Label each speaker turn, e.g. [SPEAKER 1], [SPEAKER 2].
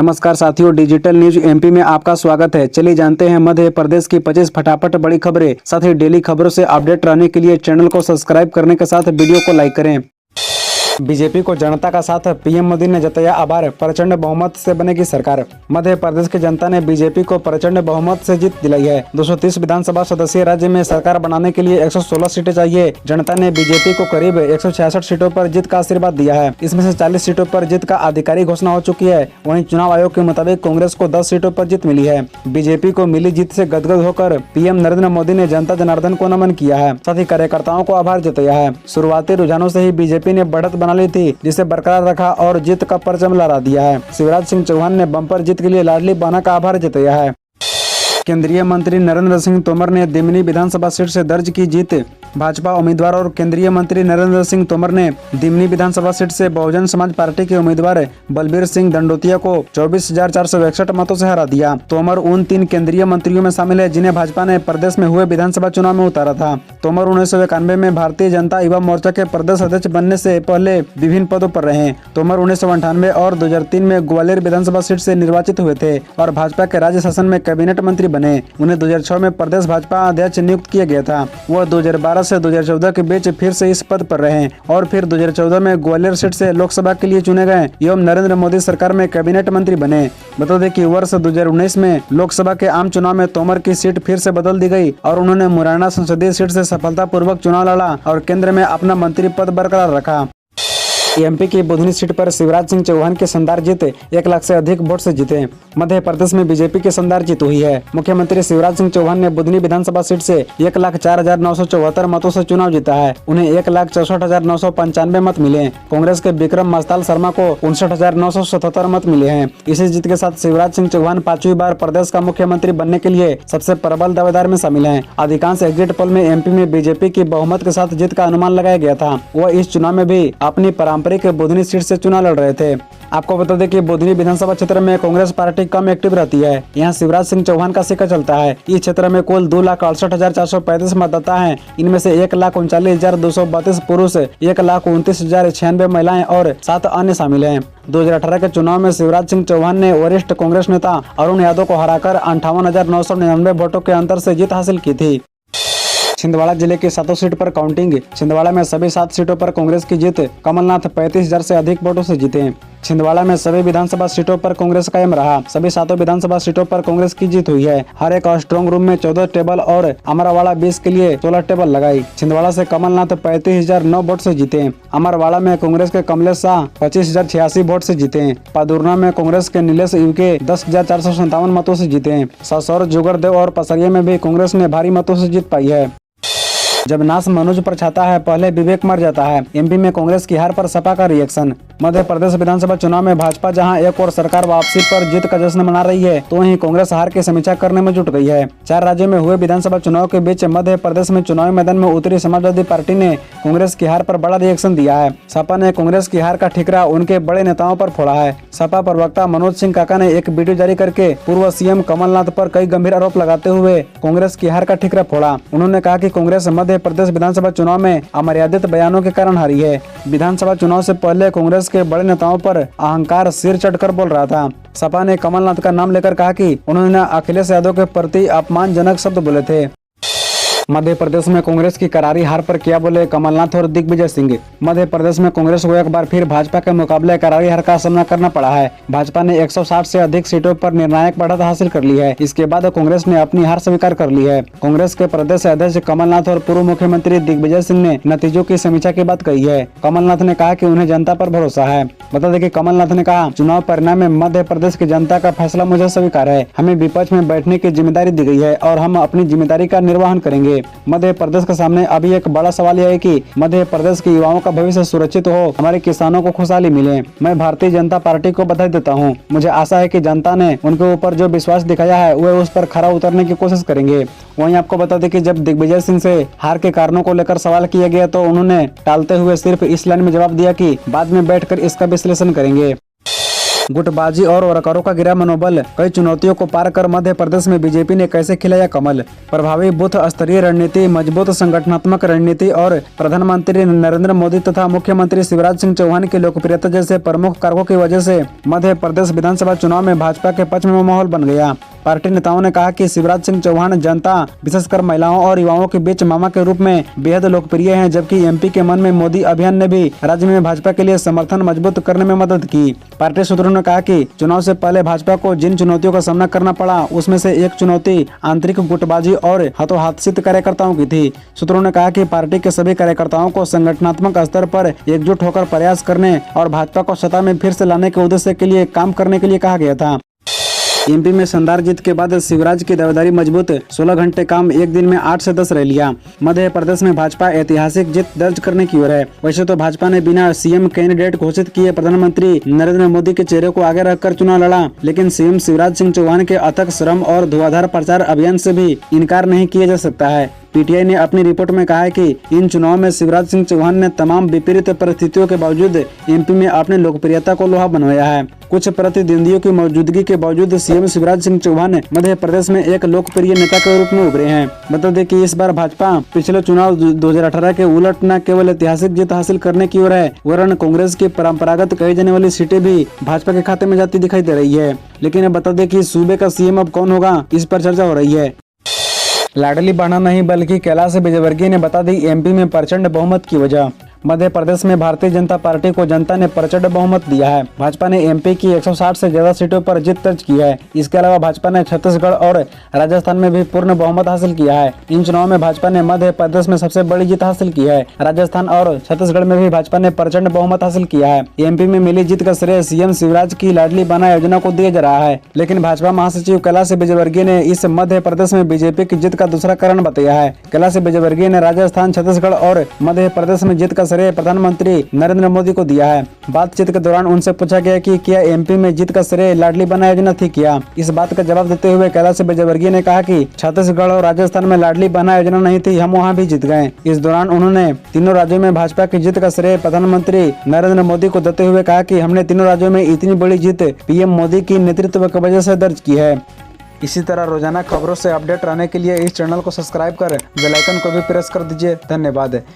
[SPEAKER 1] नमस्कार साथियों, digital news MP में आपका स्वागत है। चलिए जानते हैं मध्य प्रदेश की 25 फटाफट बड़ी खबरें। साथ ही डेली खबरों से अपडेट रहने के लिए चैनल को सब्सक्राइब करने के साथ वीडियो को लाइक करें। बीजेपी को जनता का साथ, पीएम मोदी ने जताया आभार। प्रचंड बहुमत से बनेगी सरकार। मध्य प्रदेश की जनता ने बीजेपी को प्रचंड बहुमत से जीत दिलाई है। 230 विधानसभा सदस्यीय राज्य में सरकार बनाने के लिए 116 सीटें चाहिए। जनता ने बीजेपी को करीब 166 सीटों पर जीत का आशीर्वाद दिया है। इसमें से 40 सीटों पर जीत का आधिकारिक घोषणा हो चुकी है। वहीं चुनाव आयोग के मुताबिक कांग्रेस को 10 सीटों पर जीत मिली है। बीजेपी को मिली जीत से गदगद होकर पीएम नरेंद्र मोदी ने जनता जनार्दन को नमन किया है। साथ ही कार्यकर्ताओं को आभार जताया है। शुरुआती रुझानों से ही बीजेपी ने बढ़त बना ली थी, जिसे बरकरार रखा और जीत का परचम लहरा दिया है। शिवराज सिंह चौहान ने बम्पर जीत के लिए लाडली बहना का आभार जताया है। केंद्रीय मंत्री नरेंद्र सिंह तोमर ने दिमनी विधानसभा सीट से दर्ज की जीत। भाजपा उम्मीदवार और केंद्रीय मंत्री नरेंद्र सिंह तोमर ने दिमनी विधानसभा सीट से बहुजन समाज पार्टी के उम्मीदवार बलबीर सिंह दंडोतिया को 24,461 मतों से हरा दिया। तोमर उन 3 केंद्रीय मंत्रियों में शामिल है जिन्हें भाजपा ने प्रदेश में हुए विधानसभा चुनाव में उतारा था। तोमर 1991 में भारतीय जनता युवा मोर्चा के प्रदेश अध्यक्ष बनने से पहले विभिन्न पदों पर रहे। तोमर 1998 और 2003 में ग्वालियर विधानसभा सीट से निर्वाचित हुए थे और भाजपा के राज्य शासन में कैबिनेट मंत्री बने। उन्हें 2006 में प्रदेश भाजपा अध्यक्ष नियुक्त किया गया था। वह 2012 से 2014 के बीच फिर से इस पद पर रहे और फिर 2014 में ग्वालियर सीट से लोकसभा के लिए चुने गए एवं नरेंद्र मोदी सरकार में कैबिनेट मंत्री बने। बता दें कि वर्ष 2019 में लोकसभा के आम चुनाव में तोमर की सीट फिर से बदल दी गई और उन्होंने मुरैना संसदीय सीट से सफलतापूर्वक चुनाव लड़ा और केंद्र में अपना मंत्री पद बरकरार रखा। एमपी की बुधनी सीट पर शिवराज सिंह चौहान की शानदार जीत, 1 लाख से अधिक वोट से जीते। मध्य प्रदेश में बीजेपी की शानदार जीत हुई है। मुख्यमंत्री शिवराज सिंह चौहान ने बुधनी विधानसभा सीट से 1,04,974 मतों से चुनाव जीता है। उन्हें 1,64,995 मत मिले। कांग्रेस के विक्रम मस्ताल शर्मा को 59,977 मत मिले हैं। इसी जीत के साथ शिवराज सिंह चौहान 5वीं बार प्रदेश का मुख्यमंत्री बनने के लिए सबसे प्रबल दावेदार में शामिल हैं। अधिकांश एग्जिट पोल में एमपी में बीजेपी की बहुमत के साथ जीत का अनुमान लगाया गया था। वह इस चुनाव में भी अपनी पारंपरिक बुधनी सीट से चुनाव लड़ रहे थे। आपको बता दें कि बुधनी विधानसभा क्षेत्र में कांग्रेस पार्टी कम एक्टिव रहती है। यहाँ शिवराज सिंह चौहान का सिक्का चलता है। इस क्षेत्र में कुल 2,68,435 मतदाता हैं। इनमें से 1,39,232 पुरुष, 1,29,096 महिलाएं और 7 अन्य शामिल हैं। 2018 के चुनाव में शिवराज सिंह चौहान ने वरिष्ठ कांग्रेस नेता अरुण यादव को हराकर 58,999 वोटों के अंतर से जीत हासिल की थी। छिंदवाड़ा जिले की 7 सीट पर काउंटिंग। छिंदवाड़ा में सभी 7 सीटों पर कांग्रेस की जीत। कमलनाथ 35,000 से अधिक वोटों से जीते। छिंदवाड़ा में सभी विधानसभा सीटों पर कांग्रेस कायम रहा। सभी 7 विधानसभा सीटों पर कांग्रेस की जीत हुई है। हर एक स्ट्रांग रूम में 14 टेबल और अमरवाड़ा 20 के लिए 16 टेबल लगाई। छिंदवाड़ा से कमलनाथ 35,009 वोट से जीते। अमरवाड़ा में कांग्रेस के कमलेश शाह 25,086 वोट से जीते। पादुरना में कांग्रेस के नीलेश यूके 10,457 मतों से जीते। ससौर, जुगरदेव और पसरिया में भी कांग्रेस ने भारी मतों से जीत पाई है। जब नाश मनुज पर छाता है, पहले विवेक मर जाता है। एमपी में कांग्रेस की हार पर सपा का रिएक्शन। मध्य प्रदेश विधानसभा चुनाव में भाजपा जहां एक और सरकार वापसी पर जीत का जश्न मना रही है, तो वहीं कांग्रेस हार की समीक्षा करने में जुट गई है। 4 राज्यों में हुए विधानसभा चुनाव के बीच मध्य प्रदेश में चुनावी मैदान में उतरी समाजवादी पार्टी ने कांग्रेस की हार पर बड़ा रिएक्शन दिया है। सपा ने कांग्रेस की हार का ठिकरा उनके बड़े नेताओं पर फोड़ा है। सपा प्रवक्ता मनोज सिंह काका ने एक वीडियो जारी करके पूर्व सीएम कमलनाथ पर कई गंभीर आरोप लगाते हुए कांग्रेस की हार का ठिकरा फोड़ा। उन्होंने कहा कि कांग्रेस मध्य प्रदेश विधानसभा चुनाव में अमर्यादित बयानों के कारण हारी है। विधानसभा चुनाव से पहले कांग्रेस के बड़े नेताओं पर अहंकार सिर चढ़कर बोल रहा था। सपा ने कमलनाथ का नाम लेकर कहा कि उन्होंने अखिलेश यादव के प्रति अपमानजनक शब्द बोले थे। मध्य प्रदेश में कांग्रेस की करारी हार पर क्या बोले कमलनाथ और दिग्विजय सिंह। मध्य प्रदेश में कांग्रेस को एक बार फिर भाजपा के मुकाबले करारी हार का सामना करना पड़ा है। भाजपा ने 160 से अधिक सीटों पर निर्णायक बढ़त हासिल कर ली है। इसके बाद कांग्रेस ने अपनी हार स्वीकार कर ली है। कांग्रेस के प्रदेश अध्यक्ष कमलनाथ और पूर्व मुख्यमंत्री दिग्विजय सिंह ने नतीजों की समीक्षा की बात कही है। कमलनाथ ने कहा कि उन्हें जनता पर भरोसा है। बता दें कि कमलनाथ ने कहा, चुनाव परिणाम में मध्य प्रदेश की जनता का फैसला मुझे स्वीकार है। हमें विपक्ष में बैठने की जिम्मेदारी दी गई है और हम अपनी जिम्मेदारी का निर्वहन करेंगे। मध्य प्रदेश के सामने अभी एक बड़ा सवाल यह है कि मध्य प्रदेश के युवाओं का भविष्य सुरक्षित हो, हमारे किसानों को खुशहाली मिले। मैं भारतीय जनता पार्टी को बधाई देता हूं। मुझे आशा है कि जनता ने उनके ऊपर जो विश्वास दिखाया है वे उस पर खरा उतरने की कोशिश करेंगे। वहीं आपको बता दें कि जब दिग्विजय सिंह से हार के कारणों को लेकर सवाल किया गया तो उन्होंने टालते हुए सिर्फ इस लाइन में जवाब दिया कि बाद में बैठकर इसका विश्लेषण करेंगे। गुटबाजी और वर्करों का गिरा मनोबल, कई चुनौतियों को पार कर मध्य प्रदेश में बीजेपी ने कैसे खिलाया कमल। प्रभावी बूथ स्तरीय रणनीति, मजबूत संगठनात्मक रणनीति और प्रधानमंत्री नरेंद्र मोदी तथा मुख्यमंत्री शिवराज सिंह चौहान की लोकप्रियता जैसे प्रमुख कारकों की वजह से मध्य प्रदेश विधानसभा चुनाव में भाजपा के पक्ष में माहौल बन गया। पार्टी नेताओं ने कहा कि शिवराज सिंह चौहान जनता, विशेषकर महिलाओं और युवाओं के बीच मामा के रूप में बेहद लोकप्रिय हैं, जबकि एमपी के मन में मोदी अभियान ने भी राज्य में भाजपा के लिए समर्थन मजबूत करने में मदद की। पार्टी सूत्रों ने कहा कि चुनाव से पहले भाजपा को जिन चुनौतियों का सामना करना पड़ा, उसमें से एक चुनौती आंतरिक गुटबाजी और हाथों-हाथ कार्यकर्ताओं की थी। सूत्रों ने कहा कि पार्टी के सभी कार्यकर्ताओं को संगठनात्मक स्तर पर एकजुट होकर प्रयास करने और भाजपा को सत्ता में फिर से लाने के उद्देश्य के लिए काम करने के लिए कहा गया था। एमपी में शानदार जीत के बाद शिवराज की दावेदारी मजबूत, 16 घंटे काम, एक दिन में 8 से 10 रैलियां। मध्य प्रदेश में भाजपा ऐतिहासिक जीत दर्ज करने की ओर है। वैसे तो भाजपा ने बिना सीएम कैंडिडेट घोषित किए प्रधानमंत्री नरेंद्र मोदी के चेहरे को आगे रखकर चुनाव लड़ा, लेकिन सीएम शिवराज सिंह चौहान के अथक श्रम और धुआंधार प्रचार अभियान से भी इनकार नहीं किया जा सकता है। पीटीआई ने अपनी रिपोर्ट में कहा है कि इन चुनाव में शिवराज सिंह चौहान ने तमाम विपरीत परिस्थितियों के बावजूद एमपी में अपनी लोकप्रियता को लोहा बनवाया है। कुछ प्रतिद्वंदियों की मौजूदगी के बावजूद सीएम शिवराज सिंह चौहान मध्य प्रदेश में एक लोकप्रिय नेता के रूप में उभरे हैं। बता दें कि इस बार भाजपा पिछले चुनाव 2018 के उलट न केवल ऐतिहासिक जीत हासिल करने की ओर है, वरन कांग्रेस की परंपरागत कही जाने वाली सीटें भी भाजपा के खाते में जाती दिखाई दे रही है। लेकिन अब बता दें कि सूबे का सीएम अब कौन होगा, इस पर चर्चा हो रही है। लाडली बढ़ना नहीं बल्कि कैलाश विजयवर्गीय ने बता दी एमपी में प्रचंड बहुमत की वजह। मध्य प्रदेश में भारतीय जनता पार्टी को जनता ने प्रचंड बहुमत दिया है। भाजपा ने एमपी की 160 से ज्यादा सीटों पर जीत दर्ज की है। इसके अलावा भाजपा ने छत्तीसगढ़ और राजस्थान में भी पूर्ण बहुमत हासिल किया है। इन चुनाव में भाजपा ने मध्य प्रदेश में सबसे बड़ी जीत हासिल की है। राजस्थान और छत्तीसगढ़ में भी भाजपा ने प्रचंड बहुमत हासिल किया है। एमपी में मिली जीत का श्रेय सीएम शिवराज की लाडली बना योजना को दिया जा रहा है, लेकिन भाजपा महासचिव कैलाश विजयवर्गीय ने इस मध्य प्रदेश में बीजेपी की जीत का दूसरा कारण बताया है। कैलाश विजयवर्गीय ने राजस्थान, छत्तीसगढ़ और मध्य प्रदेश में जीत का श्रेय प्रधानमंत्री नरेंद्र मोदी को दिया है। बातचीत के दौरान उनसे पूछा गया कि क्या एमपी में जीत का श्रेय लाडली बना योजना थी क्या। इस बात का जवाब देते हुए कैलाश विजयवर्गीय ने कहा कि छत्तीसगढ़ और राजस्थान में लाडली बना योजना नहीं थी, हम वहां भी जीत गए। इस दौरान उन्होंने तीनों राज्यों में भाजपा की जीत का श्रेय प्रधानमंत्री नरेंद्र मोदी को देते हुए कहा कि हमने तीनों राज्यों में इतनी बड़ी जीत पीएम मोदी की नेतृत्व की वजह से दर्ज की है। इसी तरह रोजाना खबरों से अपडेट रहने के लिए इस चैनल को सब्सक्राइब कर बेल आइकन को भी प्रेस कर दीजिए। धन्यवाद।